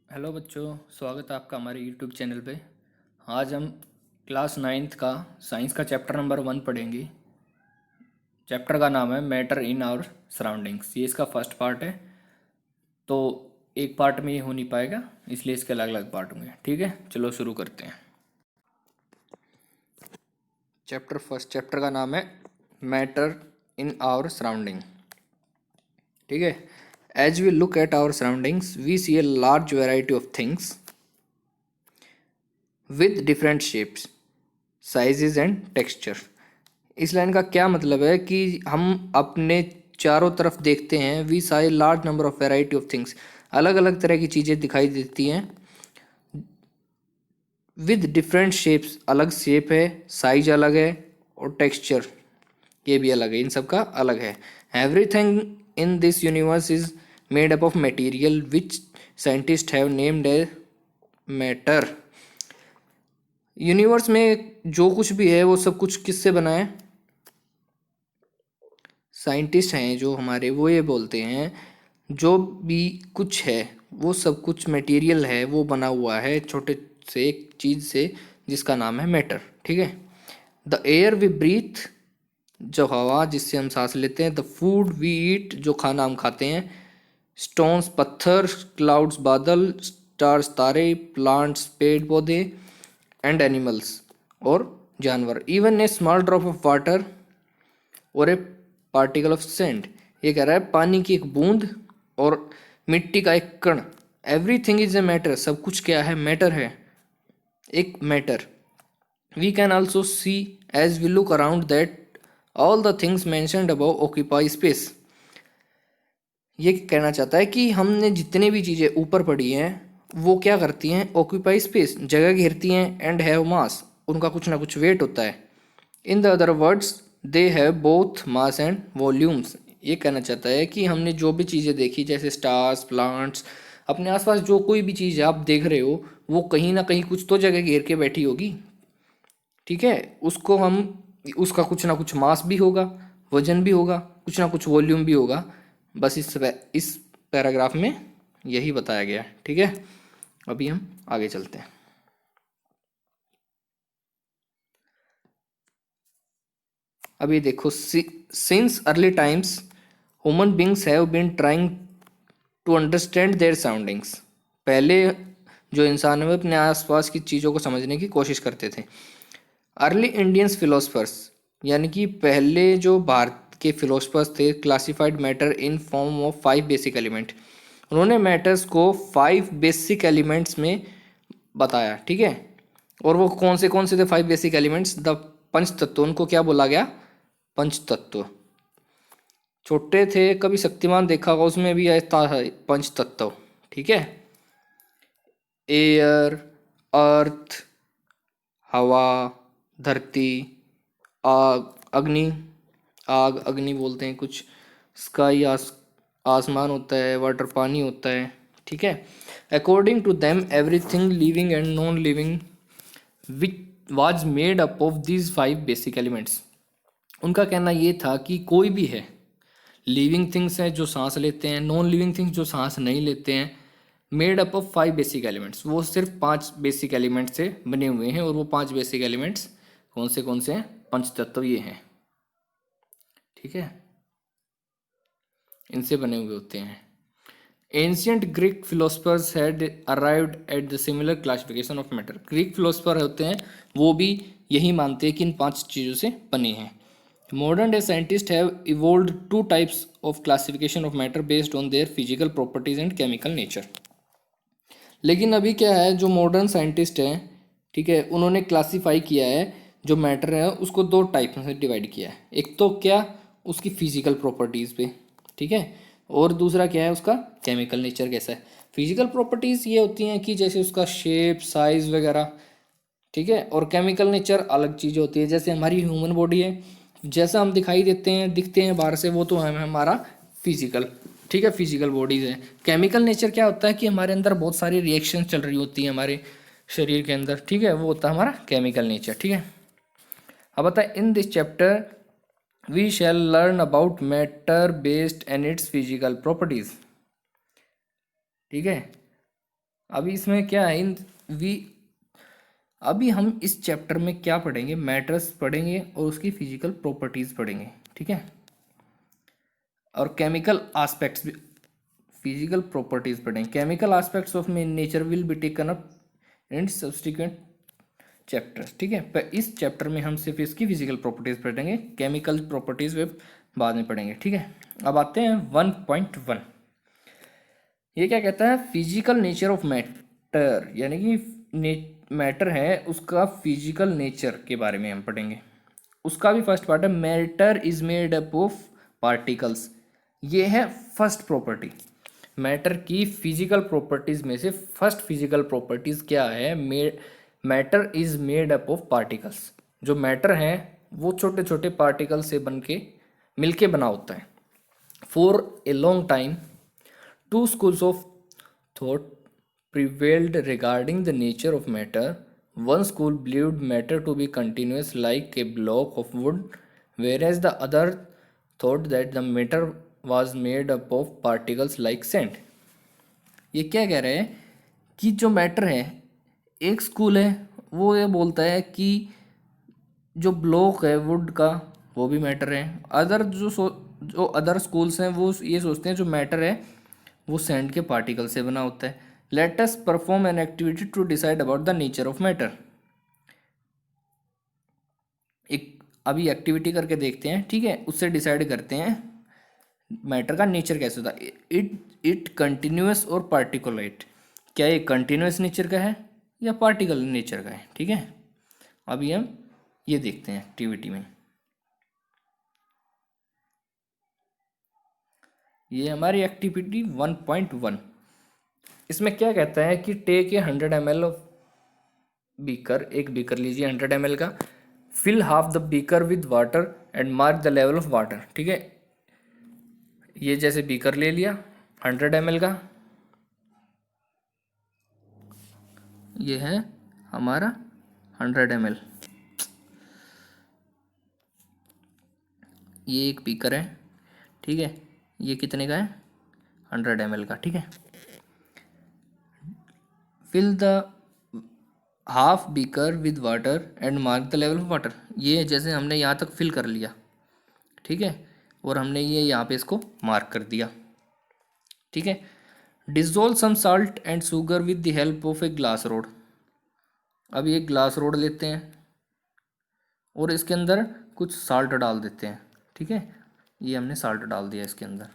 Hello बच्चों, स्वागत है आपका हमारे यूट्यूब चैनल पे। आज हम क्लास 9th का साइंस का चैप्टर नंबर 1 पढ़ेंगे। चैप्टर का नाम है मैटर इन आवर सराउंडिंग्स। ये इसका फर्स्ट पार्ट है, तो एक पार्ट में ये हो नहीं पाएगा, इसलिए इसके अलग अलग पार्ट होंगे। ठीक है, चलो शुरू करते हैं। चैप्टर का नाम है मैटर इन आवर सराउंडिंग। ठीक है, as we look at our surroundings we see a large variety of things with different shapes, sizes and texture. इस लाइन का क्या मतलब है कि हम अपने चारों तरफ देखते हैं, we see large number of variety of things, अलग अलग तरह की चीज़ें दिखाई देती हैं, विद डिफरेंट शेप्स, अलग शेप है, साइज अलग है, और टेक्सचर ये भी अलग है, इन सब का अलग है। Everything in this universe is made up of material which scientist have named a matter. Universe में जो कुछ भी है वो सब कुछ किससे बना है? साइंटिस्ट हैं जो हमारे, वो ये बोलते हैं जो भी कुछ है वो सब कुछ मटेरियल है, वो बना हुआ है छोटे से एक चीज़ से जिसका नाम है मैटर। ठीक है, द एयर वी ब्रीथ, जो हवा जिससे हम सांस लेते हैं, द फूड वी ईट, जो खाना हम खाते हैं, स्टोन्स पत्थर, क्लाउड्स बादल, स्टार्स तारे, प्लांट्स पेड़ पौधे, एंड एनिमल्स और जानवर, even a small drop of water और ए पार्टिकल ऑफ सेंड। ये कह रहा है पानी की एक बूंद और मिट्टी का एक कण, एवरीथिंग इज ए मैटर। सब कुछ क्या है? मैटर है, एक matter. We can also see as we look around that all the things mentioned above occupy space. ये कहना चाहता है कि हमने जितनी भी चीज़ें ऊपर पढ़ी हैं वो क्या करती हैं? ऑक्यूपाई स्पेस, जगह घेरती हैं, एंड हैव मास, उनका कुछ ना कुछ वेट होता है। In the other words they have both mass and volumes. ये कहना चाहता है कि हमने जो भी चीज़ें देखी, जैसे स्टार्स, प्लांट्स, अपने आसपास जो कोई भी चीज़ आप देख रहे हो, वो कहीं ना कहीं कुछ तो जगह घेर के बैठी होगी। ठीक है, उसको हम, उसका कुछ ना कुछ मास भी होगा, वजन भी होगा, कुछ ना कुछ वॉल्यूम भी होगा। बस इस पैराग्राफ में यही बताया गया है। ठीक है, अभी हम आगे चलते हैं। अभी देखो, since early times human beings have been trying to understand their surroundings. पहले जो इंसान है वो अपने आसपास की चीज़ों को समझने की कोशिश करते थे। अर्ली इंडियंस फिलोसफर्स, यानी कि पहले जो भारत के फिलोसफर्स थे, classified matter in form of 5 basic element. उन्होंने मैटर्स को 5 बेसिक एलिमेंट्स में बताया। ठीक है, और वो कौन से थे 5 बेसिक एलिमेंट्स? द पंच तत्व, उनको क्या बोला गया? पंच तत्व। छोटे थे कभी शक्तिमान देखा होगा, उसमें भी आता है पंच तत्व। ठीक है, एयर, अर्थ, हवा, धरती, आग, अग्नि, आग अग्नि बोलते हैं कुछ, स्काई आसमान होता है, वाटर पानी होता है। ठीक है, according to them everything living and non living which was made up of these 5 basic elements. उनका कहना ये था कि कोई भी है, लिविंग थिंग्स हैं जो सांस लेते हैं, नॉन लिविंग थिंग्स जो सांस नहीं लेते हैं, made up of 5 basic elements. वो सिर्फ 5 बेसिक एलिमेंट्स से बने हुए हैं, और वो 5 बेसिक एलिमेंट्स कौन से हैं? पंच तत्व ये हैं। ठीक है, इनसे बने हुए होते हैं। Ancient Greek philosophers had arrived at the similar classification of matter. Greek philosopher होते हैं, वो भी यही मानते हैं कि इन 5 चीज़ों से बने हैं। Modern day scientist have evolved 2 types of classification of matter based on their physical properties and chemical nature. लेकिन अभी क्या है, जो मॉडर्न साइंटिस्ट हैं, ठीक है, उन्होंने क्लासीफाई किया है जो मैटर है उसको 2 टाइप में डिवाइड किया है। एक तो क्या, उसकी फिजिकल प्रॉपर्टीज़ पे, ठीक है, और दूसरा क्या है, उसका केमिकल नेचर कैसा है। फिजिकल प्रॉपर्टीज़ ये होती हैं कि जैसे उसका शेप, साइज वगैरह। ठीक है, और केमिकल नेचर अलग चीज़ होती है, जैसे हमारी ह्यूमन बॉडी है, जैसा हम दिखाई देते हैं, दिखते हैं बाहर से, वो तो है हमारा फिजिकल। ठीक है, फिजिकल बॉडीज़ है। केमिकल नेचर क्या होता है कि हमारे अंदर बहुत सारी रिएक्शन चल रही होती हैं हमारे शरीर के अंदर। ठीक है, वो होता है हमारा केमिकल नेचर। ठीक है, अब बताए in this chapter we shall learn about matter based and its physical properties. ठीक है, अभी इसमें क्या है, इन वी अभी हम इस चैप्टर में क्या पढ़ेंगे, मैटर्स पढ़ेंगे और उसकी फिजिकल प्रॉपर्टीज पढ़ेंगे, ठीक है, और केमिकल एस्पेक्ट्स भी, फिजिकल प्रॉपर्टीज पढ़ेंगे। Chemical aspects of nature will be taken up in subsequent chapters, ठीक है। पर इस चैप्टर में हम सिर्फ इसकी फिजिकल प्रॉपर्टीज पढ़ेंगे, केमिकल प्रॉपर्टीज वे बाद में पढ़ेंगे, ठीक है। अब आते हैं 1.1। ये क्या कहता है, फिजिकल नेचर ऑफ मैटर, यानी कि मैटर है उसका फिजिकल नेचर के बारे में हम पढ़ेंगे। उसका भी फर्स्ट पार्ट है, matter is made up of particles. ये है फर्स्ट प्रॉपर्टी। मैटर की फिजिकल प्रॉपर्टीज में से फर्स्ट फिजिकल प्रॉपर्टीज क्या है, matter is made up of particles. जो मैटर है वो छोटे छोटे पार्टिकल से बन के मिलके बना होता है। For a long time two schools of thought prevailed regarding the nature of matter. One school believed matter to be continuous like a block of wood, whereas the other thought that the matter was made up of particles like sand. ये क्या कह रहे हैं कि जो matter है, एक school है वो ये बोलता है कि जो ब्लॉक है वुड का वो भी मैटर है। जो अदर स्कूल्स हैं वो ये सोचते हैं जो मैटर है वो सैंड के पार्टिकल से बना होता है। Let us perform an activity to decide about the nature of matter. एक अभी एक्टिविटी करके देखते हैं, ठीक है, उससे डिसाइड करते हैं मैटर का नेचर कैसे होता है। इट कंटिन्यूअस और पार्टिकुलेट, क्या ये कंटिन्यूअस नेचर का है या पार्टिकल नेचर का है, ठीक है। अभी हम ये देखते हैं एक्टिविटी में। ये हमारी एक्टिविटी 1.1। इसमें क्या कहता है कि take a 100 ml of beaker, एक बीकर लीजिए 100 ml का, fill half the beaker with water and mark the level of water, ठीक है। ये जैसे बीकर ले लिया 100 ml का, ये है हमारा 100 ml, ये एक बीकर है, ठीक है। ये कितने का है, 100 ml का, ठीक है। Fill the half beaker with water and mark the level of water. ये जैसे हमने यहाँ तक फिल कर लिया, ठीक है, और हमने ये यहाँ पे इसको मार्क कर दिया, ठीक है। Dissolve some salt and sugar with the help of a glass rod. अब ये ग्लास रोड लेते हैं और इसके अंदर कुछ साल्ट डाल देते हैं, ठीक है। ये हमने साल्ट डाल दिया इसके अंदर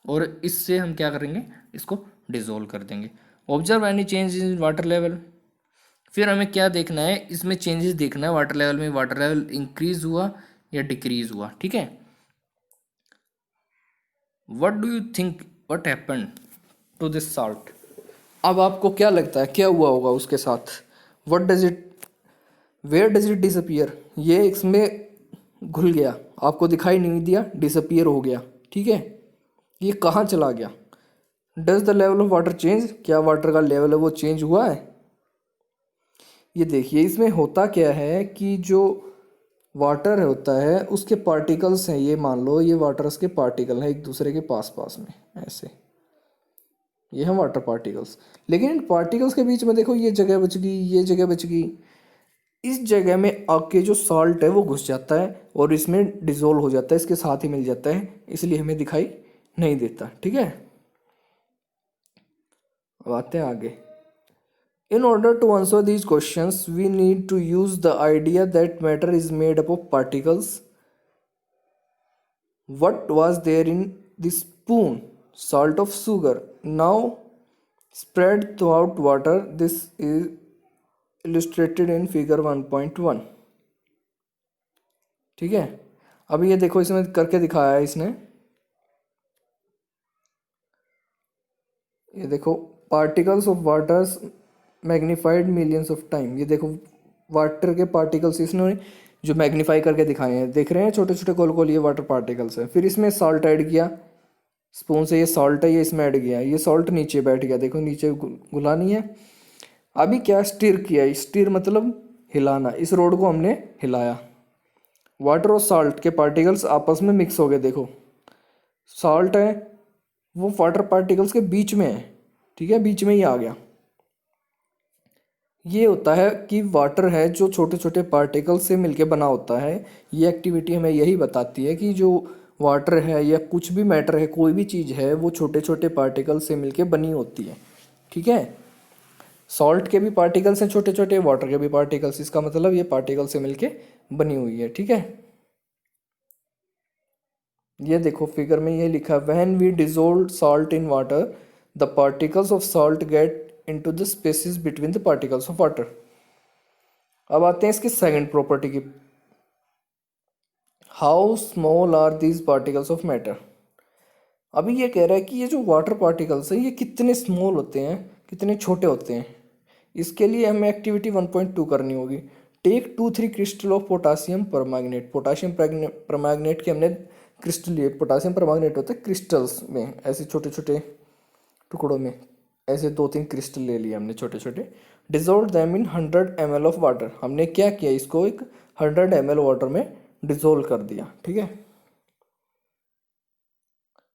और इससे हम क्या करेंगे, इसको डिजोल्व कर देंगे। Observe any change in water level. फिर हमें क्या देखना है, इसमें चेंजेस देखना है वाटर लेवल में, वाटर लेवल इंक्रीज हुआ या डिक्रीज हुआ, ठीक है। What do you think what happened to this salt. अब आपको क्या लगता है क्या हुआ होगा उसके साथ, what does it, where does it disappear. ये इसमें घुल गया, आपको दिखाई नहीं दिया, डिसअपियर हो गया, ठीक है। ये कहाँ चला गया। Does the level of water change, क्या वाटर का लेवल है वो चेंज हुआ है। ये देखिए इसमें होता क्या है कि जो वाटर होता है उसके पार्टिकल्स हैं, ये मान लो ये वाटर्स के पार्टिकल हैं एक दूसरे के पास पास में ऐसे, ये हैं वाटर पार्टिकल्स। लेकिन इन पार्टिकल्स के बीच में देखो ये जगह बच गई, ये जगह बच गई, इस जगह में आके जो सॉल्ट है वो घुस जाता है और इसमें डिजोल्व हो जाता है, इसके साथ ही मिल जाता है, इसलिए हमें दिखाई नहीं देता, ठीक है। अब आते हैं आगे। In order to answer these questions, we need to use the idea that matter is made up of particles. What was there in this spoon? Salt of sugar. Now spread throughout water. This is illustrated in figure 1.1. ठीक है। अब ये देखो इसमें करके दिखाया है इसने, ये देखो particles of waters magnified millions of time. ये देखो वाटर के पार्टिकल्स इसने जो मैग्नीफाई करके दिखाए हैं, देख रहे हैं छोटे छोटे गोल गोल, ये वाटर पार्टिकल्स हैं। फिर इसमें सॉल्ट ऐड किया, स्पून से ये सॉल्ट है ये इसमें ऐड किया, ये सॉल्ट नीचे बैठ गया, देखो नीचे घुला नहीं है। अभी क्या स्टिर किया, स्टिर मतलब हिलाना, इस रोड को हमने हिलाया, वाटर और सॉल्ट के पार्टिकल्स आपस में मिक्स हो गए। देखो सॉल्ट है वो वाटर पार्टिकल्स के बीच में है, ठीक है, बीच में ही आ गया, ये होता है कि वाटर है जो छोटे छोटे पार्टिकल से मिलके बना होता है। ये एक्टिविटी हमें यही बताती है कि जो वाटर है या कुछ भी मैटर है, कोई भी चीज़ है, वो छोटे छोटे पार्टिकल से मिलके बनी होती है। ठीक है। सॉल्ट के भी पार्टिकल्स हैं छोटे छोटे, वाटर के भी पार्टिकल्स, इसका मतलब ये पार्टिकल से मिलके बनी हुई है। ठीक है। ये देखो फिगर में ये लिखा है, when we dissolve salt in water the particles of salt get into the spaces between the particles of water. अब आते हैं इसकी सेकंड प्रॉपर्टी की, how small are these particles of matter. अभी ये कह रहा है कि ये जो वाटर पार्टिकल्स हैं ये कितने स्मॉल होते हैं, कितने छोटे होते हैं। इसके लिए हमें एक्टिविटी 1.2 करनी होगी। Take 2-3 crystal of potassium permanganate. Potassium permanganate के हमने क्रिस्टल लिए। पोटासियम परमैंगनेट होते हैं क्रिस्टल्स में, ऐसे छोटे छोटे टुकड़ों में, ऐसे 2-3 क्रिस्टल ले लिए हमने छोटे छोटे। Dissolve them in 100 ml of water. हमने क्या किया, इसको एक 100 ml वाटर में डिजोल्व कर दिया। ठीक है।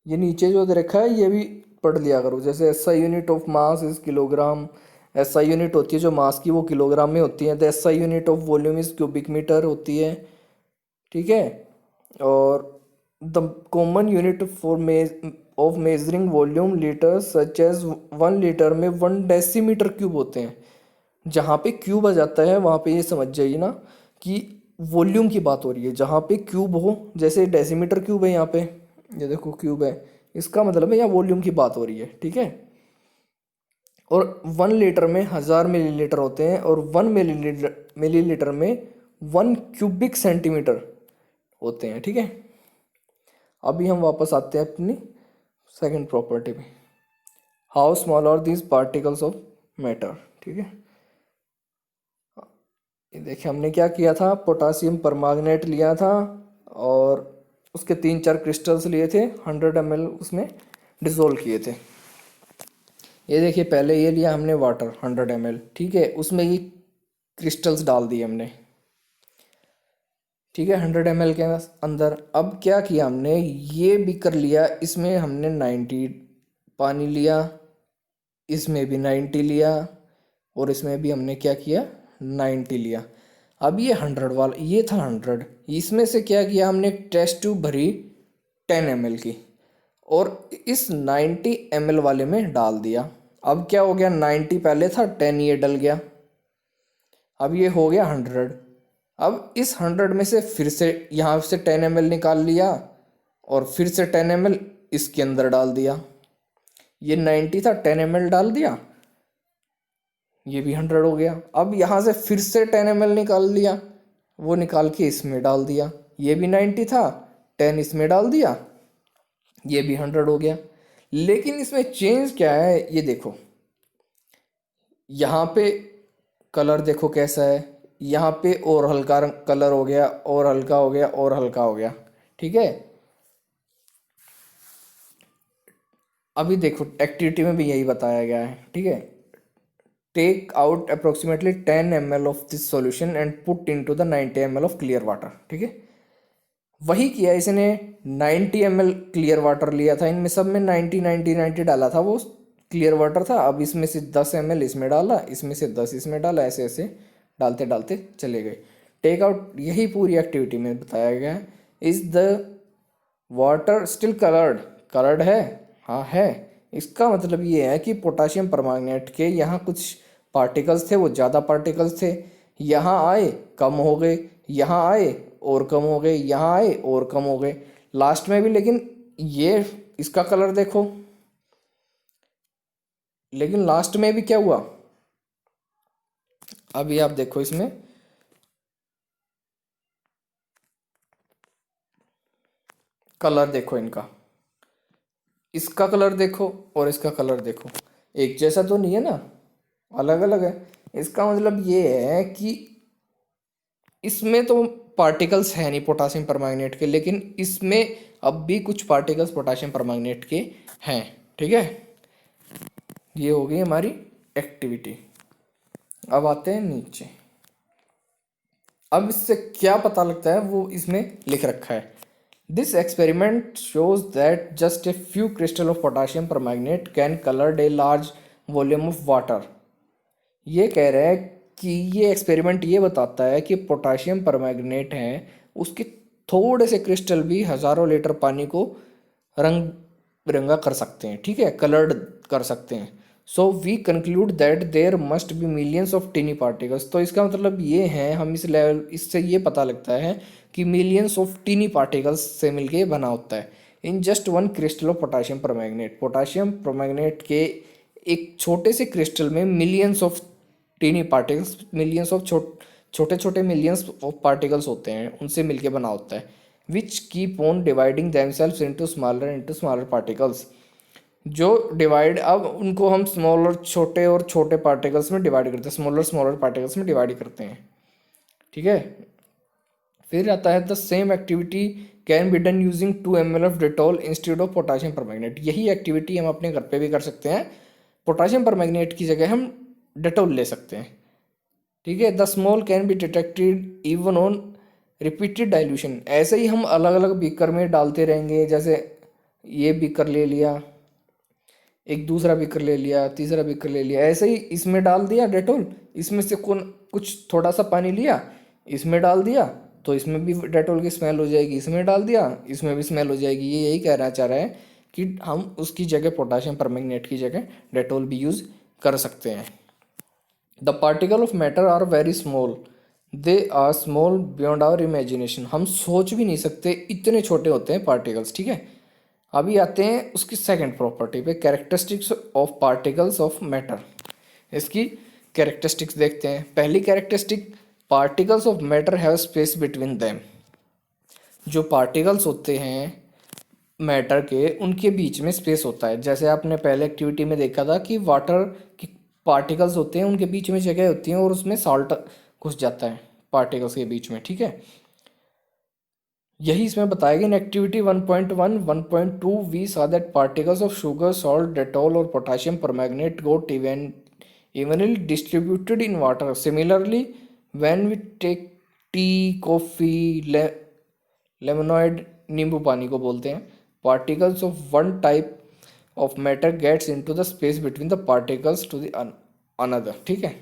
ये नीचे जो दे रखा है ये भी पढ़ लिया करो, जैसे SI unit of mass is kilogram. SI unit होती है जो मास की, वो किलोग्राम में होती है। The SI unit of volume is cubic metre होती है। ठीक है। और the common unit for of measuring volume litre such as 1 litre में 1 डेसीमीटर क्यूब होते हैं। जहाँ पे क्यूब आ जाता है वहाँ पे ये समझ जाइए ना कि वॉल्यूम की बात हो रही है। जहाँ पे क्यूब हो, जैसे डेसीमीटर क्यूब है यहाँ पे, ये देखो क्यूब है, इसका मतलब है यहाँ वॉल्यूम की बात हो रही है। ठीक है। और 1 लीटर में 1000 मिलीलीटर होते हैं, और 1 मिलीलीटर में 1 क्यूबिक सेंटीमीटर होते हैं। ठीक है। अभी हम वापस आते हैं अपनी सेकंड प्रॉपर्टी पे, how small are these particles of matter. ठीक है। ये देखिए हमने क्या किया था, पोटासियम परमैंगनेट लिया था और उसके 3-4 क्रिस्टल्स लिए थे, 100 ml उसमें डिसोल्व किए थे। ये देखिए पहले ये लिया हमने वाटर 100 ml। ठीक है। उसमें ये क्रिस्टल्स डाल दिए हमने। ठीक है। 100 ml के अंदर अब क्या किया हमने, ये बीकर लिया, इसमें हमने 90 पानी लिया, इसमें भी 90 लिया, और इसमें भी हमने क्या किया, 90 लिया। अब ये 100 वाला, ये था 100, इसमें से क्या किया हमने, एक टेस्ट ट्यूब भरी 10 ml की, और इस 90 ml वाले में डाल दिया। अब क्या हो गया, 90 पहले था, 10 ये डल गया, अब ये हो गया 100। अब इस 100 में से फिर से यहाँ से 10 ml निकाल लिया, और फिर से 10 ml इसके अंदर डाल दिया। ये 90 था, 10 ml डाल दिया, ये भी 100 हो गया। अब यहाँ से फिर से 10 ml निकाल लिया, वो निकाल के इसमें डाल दिया, ये भी 90 था, 10 इसमें डाल दिया, ये भी 100 हो गया। लेकिन इसमें चेंज क्या है, ये देखो, यहाँ पे कलर देखो कैसा है, यहाँ पे और हल्का रंग कलर हो गया, और हल्का हो गया, और हल्का हो गया। ठीक है। अभी देखो एक्टिविटी में भी यही बताया गया है। ठीक है। Take out approximately 10 ml of this solution and put into the 90 ml of clear water. ठीक है। वही किया इसने, 90 ml क्लियर वाटर लिया था, इनमें सब में 90 90 90 डाला था, वो क्लियर वाटर था। अब इसमें से 10 ml इसमें डाला, इसमें से 10 इसमें डाला, ऐसे ऐसे डालते डालते चले गए। टेक आउट, यही पूरी एक्टिविटी में बताया गया है। Is the water still coloured, coloured है, हाँ है। इसका मतलब ये है कि पोटासियम परमैंगनेट के यहाँ कुछ पार्टिकल्स थे, वो ज़्यादा पार्टिकल्स थे, यहाँ आए कम हो गए, यहाँ आए और कम हो गए, यहाँ आए और कम हो गए लास्ट में भी। लेकिन ये इसका कलर देखो, लेकिन लास्ट में भी क्या हुआ, अभी आप देखो इसमें कलर देखो इनका, इसका कलर देखो और इसका कलर देखो, एक जैसा तो नहीं है ना, अलग अलग है। इसका मतलब ये है कि इसमें तो पार्टिकल्स है नहीं पोटासियम परमैंगनेट के, लेकिन इसमें अब भी कुछ पार्टिकल्स पोटासियम परमैंगनेट के हैं। ठीक है। ये हो गई हमारी एक्टिविटी। अब आते हैं नीचे। अब इससे क्या पता लगता है वो इसमें लिख रखा है, this experiment shows that just a few crystal of potassium permanganate can colour a large volume of water. ये कह रहे हैं कि ये एक्सपेरिमेंट ये बताता है कि पोटाशियम परमैंगनेट है उसके थोड़े से क्रिस्टल भी हज़ारों लीटर पानी को रंग बिरंगा कर सकते हैं, ठीक है, कलर्ड कर सकते हैं। So we conclude that there must be millions of tiny particles. तो इसका मतलब ये है, हम इस लेवल इससे ये पता लगता है कि मिलियंस ऑफ टीनी पार्टिकल्स से मिलके बना होता है in just one crystal of potassium permanganate. Potassium permanganate के एक छोटे से क्रिस्टल में millions of tiny particles, millions of छोटे छोटे मिलियंस ऑफ पार्टिकल्स होते हैं, उनसे मिलके बना होता है, which keep on dividing themselves into smaller particles. जो डिवाइड, अब उनको हम स्मॉलर छोटे और छोटे पार्टिकल्स में डिवाइड करते हैं, स्मॉलर स्मॉलर पार्टिकल्स में डिवाइड करते हैं, ठीक है। फिर आता है the same activity can be done using 2 ml of Dettol instead of potassium permanganate. यही एक्टिविटी हम अपने घर पे भी कर सकते हैं, पोटाशियम परमैंगनेट की जगह हम डेटॉल ले सकते हैं, ठीक है। The small can be detected even on repeated dilution. ऐसे ही हम अलग अलग बीकर में डालते रहेंगे, जैसे ये बीकर ले लिया, एक दूसरा बीकर ले लिया, तीसरा बीकर ले लिया, ऐसे ही इसमें डाल दिया डेटॉल, इसमें से कुछ थोड़ा सा पानी लिया, इसमें डाल दिया, तो इसमें भी डेटॉल की स्मेल हो जाएगी, इसमें डाल दिया, इसमें भी स्मेल हो जाएगी। ये यही कहना चाह रहा है कि हम उसकी जगह पोटाशियम परमैंगनेट की जगह डेटॉल भी यूज़ कर सकते हैं। The particle of matter are very small, they are small beyond our imagination. हम सोच भी नहीं सकते, इतने छोटे होते हैं पार्टिकल्स, ठीक है। अभी आते हैं उसकी सेकंड प्रॉपर्टी पे, characteristics of particles of matter. इसकी कैरेक्टरिस्टिक्स देखते हैं। पहली characteristic, particles of matter have space between them. जो पार्टिकल्स होते हैं मैटर के, उनके बीच में स्पेस होता है। जैसे आपने पहले एक्टिविटी में देखा था कि वाटर की पार्टिकल्स होते हैं, उनके बीच में जगह होती है और उसमें सॉल्ट घुस जाता है पार्टिकल्स के बीच में, ठीक है। यही इसमें बताया गया in activity 1.1 1.2 we saw that particles of sugar, salt, Dettol और potassium permanganate got evenly distributed in water. Similarly, when we take tea, coffee, lemonade, नींबू पानी को बोलते हैं, particles of one type of matter gets into the space between the particles to the another, ठीक है।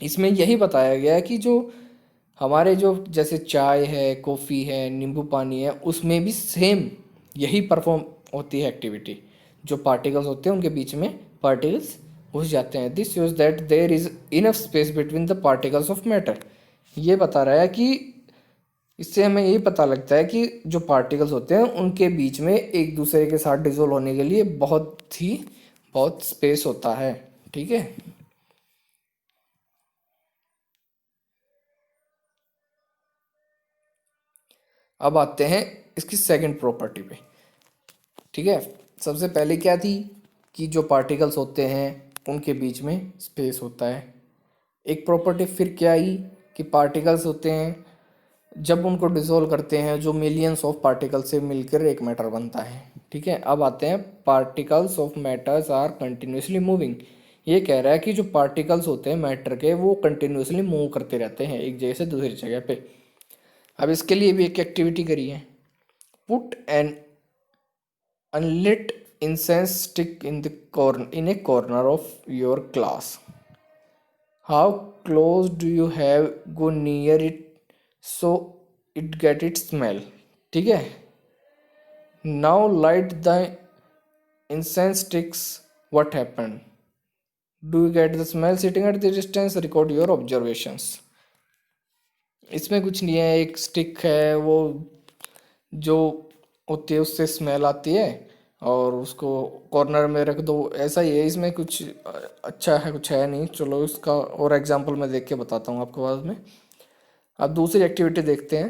इसमें यही बताया गया है कि जो हमारे जो जैसे चाय है, कॉफ़ी है, नींबू पानी है, उसमें भी सेम यही परफॉर्म होती है एक्टिविटी। जो पार्टिकल्स होते हैं उनके बीच में पार्टिकल्स घुस जाते हैं। This shows that there is enough space between the particles of matter. ये बता रहा है कि इससे हमें यही पता लगता है कि जो पार्टिकल्स होते हैं उनके बीच में एक दूसरे के साथ डिसोल्व होने के लिए बहुत स्पेस होता है, ठीक है। अब आते हैं इसकी सेकंड प्रॉपर्टी पे, ठीक है। सबसे पहले क्या थी कि जो पार्टिकल्स होते हैं उनके बीच में स्पेस होता है। एक प्रॉपर्टी फिर क्या आई कि पार्टिकल्स होते हैं, जब उनको डिसॉल्व करते हैं जो मिलियंस ऑफ पार्टिकल से मिलकर एक मैटर बनता है, ठीक है। अब आते हैं particles of matters are continuously moving. ये कह रहा है कि जो पार्टिकल्स होते हैं मैटर के, वो कंटिन्यूसली मूव करते रहते हैं एक जगह से दूसरी जगह पे। अब इसके लिए भी एक एक्टिविटी करी है, put an unlit incense stick in a corner of your class. How close do you have go near it so it get its smell, ठीक है। Now light the incense sticks. What happened? Do you get the smell sitting at the distance? Record your observations. इसमें कुछ नहीं है, एक stick है, वो जो होती है उससे स्मेल आती है और उसको कॉर्नर में रख दो, ऐसा ही है। इसमें कुछ अच्छा है कुछ है नहीं। चलो इसका और एग्जांपल मैं देख के बताता हूँ आपको बाद में। अब दूसरी एक्टिविटी देखते हैं।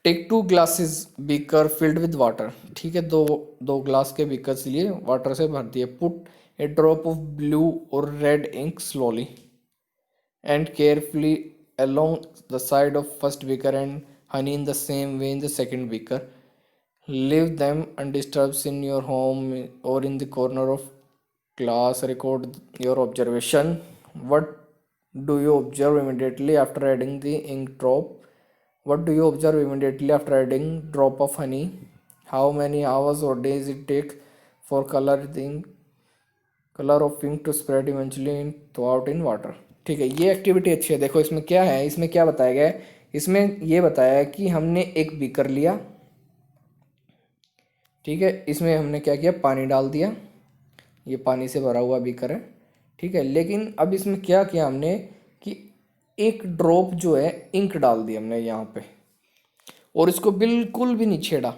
Take 2 glasses beaker filled with water, ठीक है। दो ग्लास के बीकर लिए वाटर से भर दिए। Put a drop of blue और red ink slowly and carefully along the side of first beaker and honey in the same way in the second beaker. Leave them undisturbed in your home or in the corner of class. Record your observation. What do you observe immediately after adding the ink drop? What do you observe immediately after adding drop of honey? How many hours or days it take for color of ink to spread eventually throughout in water, ठीक है, ये activity अच्छी है। देखो इसमें क्या है, इसमें क्या बताया गया है, इसमें ये बताया है कि हमने एक बीकर लिया, ठीक है, इसमें हमने क्या किया, पानी डाल दिया, ये पानी से भरा हुआ बीकर है, ठीक है। लेकिन अब इसमें क्या किया हमने कि एक ड्रॉप जो है इंक डाल दी हमने यहाँ पे, और इसको बिल्कुल भी नहीं छेड़ा,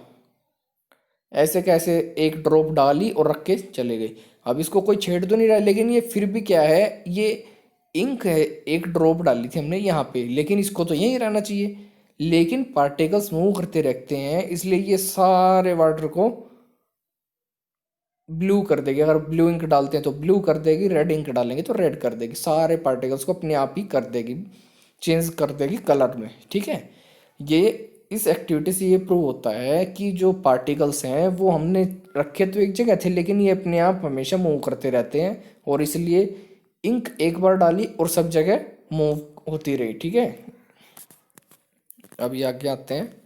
ऐसे कैसे एक ड्रॉप डाली और रख के चले गए। अब इसको कोई छेड़ तो नहीं रहा, लेकिन ये फिर भी क्या है, ये इंक है, एक ड्रॉप डाली थी हमने यहाँ पे, लेकिन इसको तो यहीं रहना चाहिए, लेकिन पार्टिकल्स मूव करते रहते हैं, इसलिए ये सारे वाटर को ब्लू कर देगी। अगर ब्लू इंक डालते हैं तो ब्लू कर देगी, रेड इंक डालेंगे तो रेड कर देगी, सारे पार्टिकल्स को अपने आप ही कर देगी, चेंज कर देगी कलर में, ठीक है। ये इस एक्टिविटी से ये प्रूव होता है कि जो पार्टिकल्स हैं वो हमने रखे तो एक जगह थे, लेकिन ये अपने आप हमेशा मूव करते रहते हैं, और इसलिए इंक एक बार डाली और सब जगह मूव होती रही, ठीक है। अभी आगे आते हैं।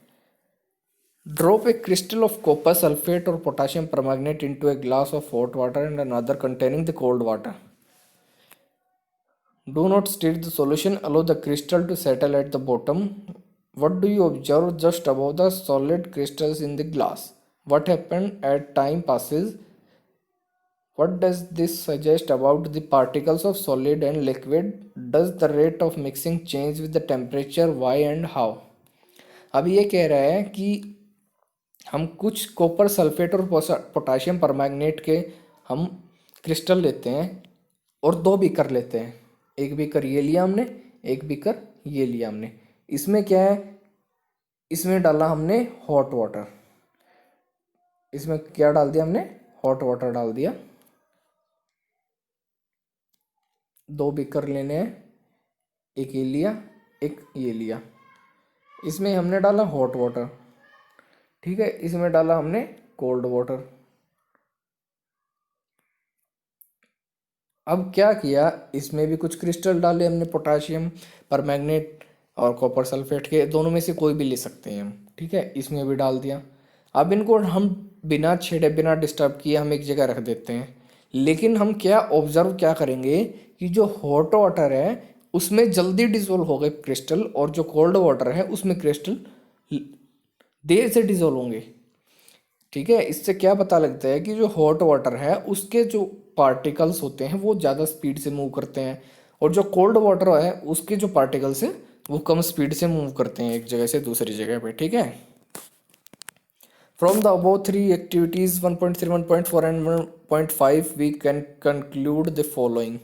Drop a crystal of copper sulfate or potassium permanganate into a glass of hot water and another containing the cold water. Do not stir the solution. Allow the crystal to settle at the bottom. What do you observe just above the solid crystals in the glass? What happened as time passes? What does this suggest about the particles of solid and liquid? Does the rate of mixing change with the temperature? Why and how? अब ये कह रहा है कि हम कुछ copper sulphate और potassium permanganate के हम क्रिस्टल लेते हैं और दो बीकर लेते हैं, एक बीकर ये लिया हमने, एक बीकर ये लिया हमने। इसमें क्या है, इसमें डाला हमने हॉट वाटर, इसमें क्या डाल दिया हमने, हॉट वाटर डाल दिया। दो बीकर लेने हैं, एक ये लिया, एक ये लिया। इसमें हमने डाला हॉट वाटर, ठीक है, इसमें डाला हमने कोल्ड वाटर। अब क्या किया, इसमें भी कुछ क्रिस्टल डाले हमने, पोटाशियम परमैंगनेट और कॉपर सल्फेट के, दोनों में से कोई भी ले सकते हैं हम, ठीक है, इसमें भी डाल दिया। अब इनको हम बिना छेड़े बिना डिस्टर्ब किए हम एक जगह रख देते हैं, लेकिन हम क्या ऑब्जर्व क्या करेंगे कि जो हॉट वाटर है उसमें जल्दी डिजोल्व हो गए क्रिस्टल, और जो कोल्ड वाटर है उसमें क्रिस्टल देर से डिजोल्व होंगे, ठीक है। इससे क्या पता लगता है कि जो हॉट वाटर है उसके जो पार्टिकल्स होते हैं वो ज़्यादा स्पीड से मूव करते हैं, और जो कोल्ड वाटर है उसके जो पार्टिकल्स हैं वो कम स्पीड से मूव करते हैं एक जगह से दूसरी जगह पे, ठीक है। From the above three activities 1.3, 1.4 and 1.5 we can conclude the following.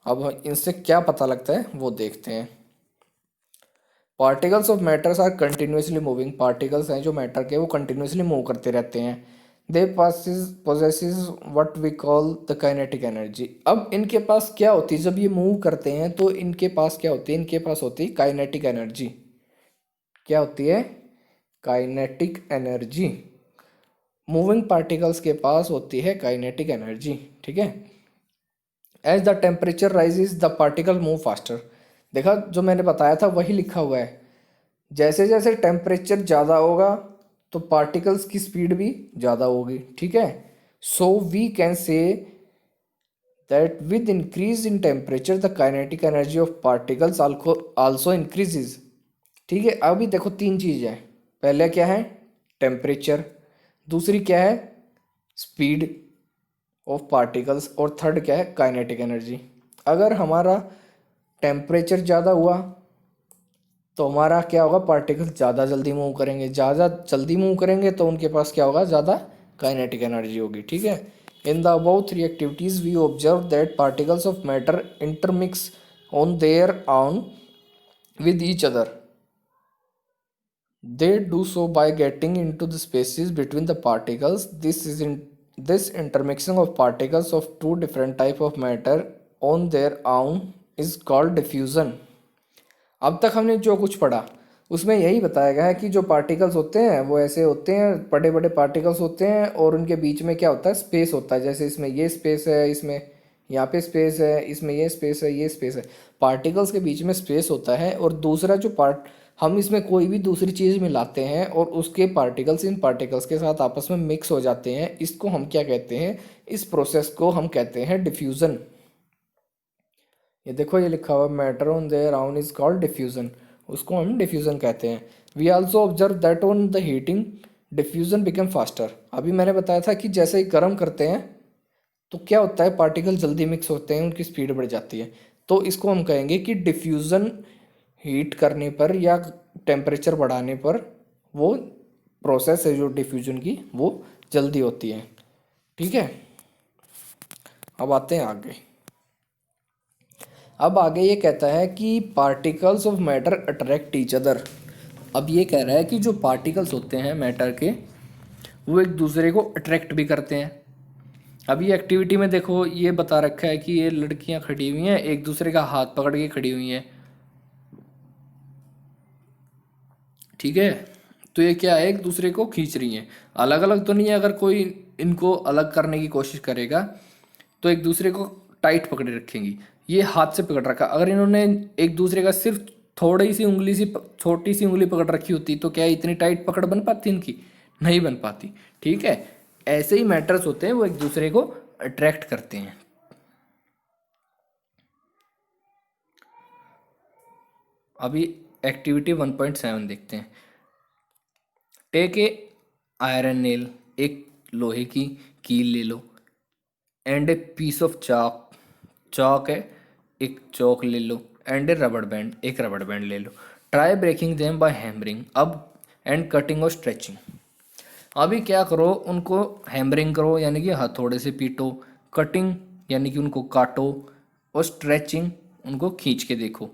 अब इनसे क्या पता लगता है वो देखते हैं। Particles of matters are continuously moving, particles हैं जो मैटर के वो कंटिन्यूसली मूव करते रहते हैं। They possesses what we call the kinetic energy. अब इनके पास क्या होती है, जब ये मूव करते हैं तो इनके पास क्या होती है, इनके पास होती है काइनेटिक एनर्जी। क्या होती है, काइनेटिक एनर्जी। मूविंग पार्टिकल्स के पास होती है काइनेटिक एनर्जी, ठीक है। As the temperature rises the particle move faster. देखा, जो मैंने बताया था वही लिखा हुआ है, जैसे जैसे टेम्परेचर ज़्यादा होगा तो पार्टिकल्स की स्पीड भी ज़्यादा होगी, ठीक है। So we can say that with increase in temperature the kinetic energy of particles also increases, ठीक है। अभी देखो तीन चीज़ है, पहले क्या है टेम्परेचर, दूसरी क्या है स्पीड ऑफ पार्टिकल्स, और थर्ड क्या है काइनेटिक एनर्जी। अगर हमारा टेम्परेचर ज़्यादा हुआ तो हमारा क्या होगा, पार्टिकल्स ज़्यादा जल्दी मूव करेंगे, ज़्यादा जल्दी मूव करेंगे तो उनके पास क्या होगा, ज़्यादा काइनेटिक एनर्जी होगी, ठीक है। In the above three activities we observe that particles of matter intermix on their on with each other. They do so by getting into the spaces between the particles. This intermixing of particles of two different type of matter on their own is called diffusion. अब तक हमने जो कुछ पढ़ा उसमें यही बताया गया है कि जो पार्टिकल्स होते हैं वो ऐसे होते हैं, बड़े बड़े पार्टिकल्स होते हैं, और उनके बीच में क्या होता है, स्पेस होता है। जैसे इसमें ये स्पेस है, इसमें यहाँ पे स्पेस है, इसमें ये स्पेस है, ये स्पेस है, पार्टिकल्स के बीच में स्पेस होता है। और दूसरा जो पार्ट, हम इसमें कोई भी दूसरी चीज़ मिलाते हैं और उसके पार्टिकल्स इन पार्टिकल्स के साथ आपस में मिक्स हो जाते हैं, इसको हम क्या कहते हैं, इस प्रोसेस को हम कहते हैं डिफ्यूज़न। ये देखो ये लिखा हुआ matter on the around is called diffusion, उसको हम डिफ्यूजन कहते हैं। We also observe that on the heating diffusion become faster. अभी मैंने बताया था कि जैसे ही गर्म करते हैं तो क्या होता है, पार्टिकल जल्दी मिक्स होते हैं, उनकी स्पीड बढ़ जाती है। तो इसको हम कहेंगे कि डिफ्यूज़न हीट करने पर या टेम्परेचर बढ़ाने पर वो प्रोसेस है जो डिफ्यूजन की वो जल्दी होती है। ठीक है, अब आते हैं आगे। अब आगे ये कहता है कि particles of matter attract each other. अब ये कह रहा है कि जो पार्टिकल्स होते हैं मैटर के वो एक दूसरे को अट्रैक्ट भी करते हैं। अब ये एक्टिविटी में देखो ये बता रखा है कि ये लड़कियां खड़ी हुई हैं, एक दूसरे का हाथ पकड़ के खड़ी हुई हैं। ठीक है, तो ये क्या है, एक दूसरे को खींच रही हैं। अलग अलग तो नहीं है, अगर कोई इनको अलग करने की कोशिश करेगा तो एक दूसरे को टाइट पकड़े रखेंगी। ये हाथ से पकड़ रखा, अगर इन्होंने एक दूसरे का सिर्फ थोड़ी सी उंगली सी छोटी सी उंगली पकड़ रखी होती तो क्या इतनी टाइट पकड़ बन पाती इनकी? नहीं बन पाती। ठीक है, ऐसे ही मैटर्स होते हैं, वो एक दूसरे को अट्रैक्ट करते हैं। अभी एक्टिविटी 1.7 देखते हैं। टेक ए आयरन नेल, एक लोहे की कील ले लो, एंड ए पीस ऑफ चाक, चाक है, एक चौक ले लो, एंड ए रबड़ बैंड, एक रबड़ बैंड ले लो। Try breaking them by hammering अब एंड कटिंग और स्ट्रेचिंग। अभी क्या करो, उनको हैमरिंग करो यानी कि हथौड़े से पीटो, कटिंग यानी कि उनको काटो, और स्ट्रेचिंग उनको खींच के देखो।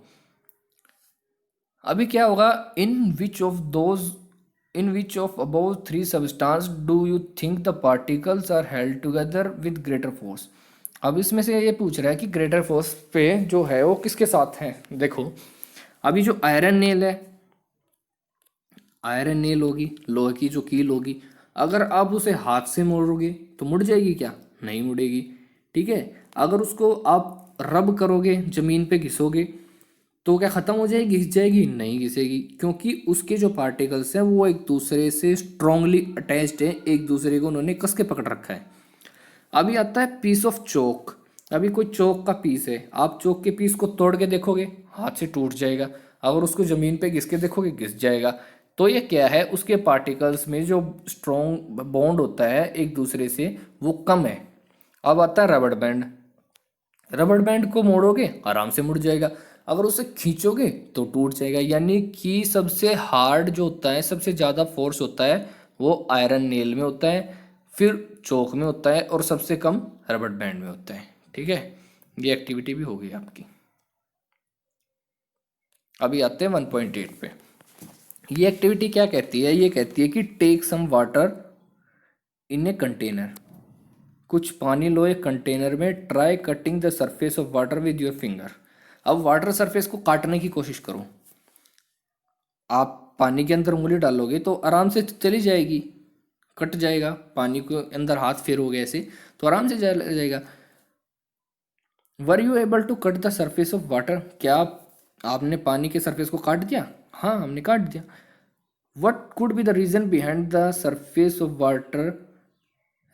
अभी क्या होगा, in which of above three substance do you think the particles are held together with greater force. अब इसमें से ये पूछ रहा है कि ग्रेटर फोर्स पे जो है वो किसके साथ है। देखो अभी जो आयरन नेल है, आयरन नेल होगी, लोहे की जो कील होगी, अगर आप उसे हाथ से मोड़ोगे तो मुड़ जाएगी क्या? नहीं मुड़ेगी। ठीक है, अगर उसको आप रब करोगे, जमीन पे घिसोगे, तो क्या ख़त्म हो जाएगी, घिस जाएगी? नहीं घिसेगी, क्योंकि उसके जो पार्टिकल्स हैं वो एक दूसरे से स्ट्रांगली अटैच्ड है, एक दूसरे को उन्होंने कस के पकड़ रखा है। अभी आता है पीस ऑफ चौक। अभी कोई चौक का पीस है, आप चौक के पीस को तोड़ के देखोगे, हाथ से टूट जाएगा। अगर उसको ज़मीन पे घिस के देखोगे, घिस जाएगा। तो ये क्या है, उसके पार्टिकल्स में जो स्ट्रॉन्ग बॉन्ड होता है एक दूसरे से वो कम है। अब आता है रबड़ बैंड। रबड़ बैंड को मोड़ोगे आराम से मुड़ जाएगा, अगर उसे खींचोगे तो टूट जाएगा। यानी कि सबसे हार्ड जो होता है, सबसे ज़्यादा फोर्स होता है वो आयरन नेल में होता है, फिर चौक में होता है, और सबसे कम रबड़ बैंड में होता है। ठीक है, ये एक्टिविटी भी हो गई आपकी। अभी आते हैं 1.8 पे। ये एक्टिविटी क्या कहती है, ये कहती है कि take some water in a container, कुछ पानी लो एक कंटेनर में, try cutting the surface of water with your finger. अब वाटर सरफेस को काटने की कोशिश करो। आप पानी के अंदर उंगली डालोगे तो आराम से चली जाएगी, कट जाएगा। पानी के अंदर हाथ फेरोगे ऐसे तो आराम से जाएगा। Were you able to cut the surface of water, क्या आपने पानी के सरफेस को काट दिया? हाँ, हमने काट दिया। What could be the reason behind the surface of water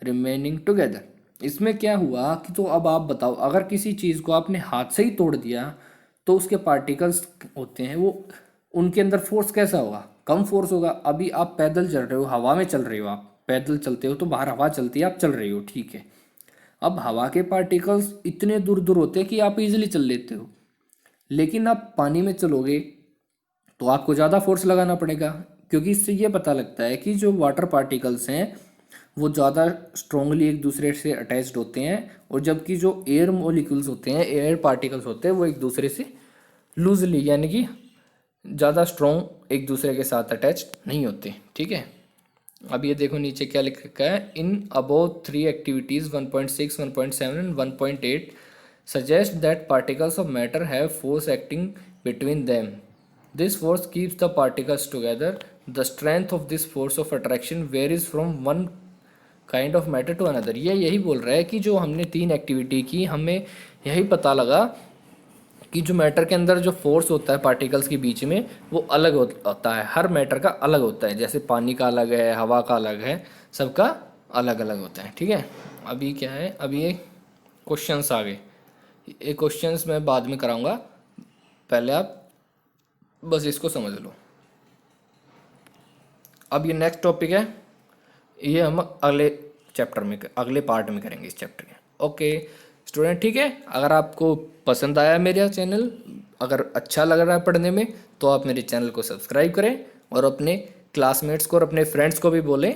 remaining together. इसमें क्या हुआ कि, तो अब आप बताओ, अगर किसी चीज़ को आपने हाथ से ही तोड़ दिया तो उसके पार्टिकल्स होते हैं वो, उनके अंदर फोर्स कैसा होगा? कम फोर्स होगा। अभी आप पैदल चल रहे हो, हवा में चल रहे हो, आप पैदल चलते हो तो बाहर हवा चलती है, आप चल रहे हो, ठीक है। अब हवा के पार्टिकल्स इतने दूर दूर होते हैं कि आप इजीली चल लेते हो, लेकिन आप पानी में चलोगे तो आपको ज़्यादा फोर्स लगाना पड़ेगा, क्योंकि इससे ये पता लगता है कि जो वाटर पार्टिकल्स हैं वो ज़्यादा स्ट्रांगली एक दूसरे से अटैच्ड होते हैं, और जबकि जो एयर मॉलिक्यूल्स होते हैं, एयर पार्टिकल्स होते हैं, वो एक दूसरे से लूजली यानी कि ज़्यादा स्ट्रॉन्ग एक दूसरे के साथ अटैच्ड नहीं होते। ठीक है, अब ये देखो नीचे क्या लिख रखा है, in above three activities 1.6, 1.7 and 1.8 suggest that particles of matter have force acting between them. This force keeps the particles together. The strength of this force of attraction varies from one kind of matter to another. ये यही बोल रहा है कि जो हमने 3 activity की, हमें यही पता लगा कि जो मैटर के अंदर जो फोर्स होता है पार्टिकल्स के बीच में वो अलग होता है, हर मैटर का अलग होता है। जैसे पानी का अलग है, हवा का अलग है, सबका अलग अलग होता है। ठीक है, अभी क्या है, अभी ये क्वेश्चंस आ गए। ये क्वेश्चंस मैं बाद में कराऊंगा, पहले आप बस इसको समझ लो। अब ये नेक्स्ट टॉपिक है, ये हम अगले चैप्टर में अगले पार्ट में करेंगे इस चैप्टर के। ओके स्टूडेंट, ठीक है। अगर आपको पसंद आया मेरा चैनल, अगर अच्छा लग रहा है पढ़ने में, तो आप मेरे चैनल को सब्सक्राइब करें और अपने क्लासमेट्स को और अपने फ्रेंड्स को भी बोलें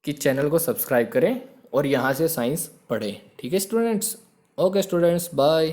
कि चैनल को सब्सक्राइब करें और यहाँ से साइंस पढ़ें। ठीक है स्टूडेंट्स। Okay students, bye.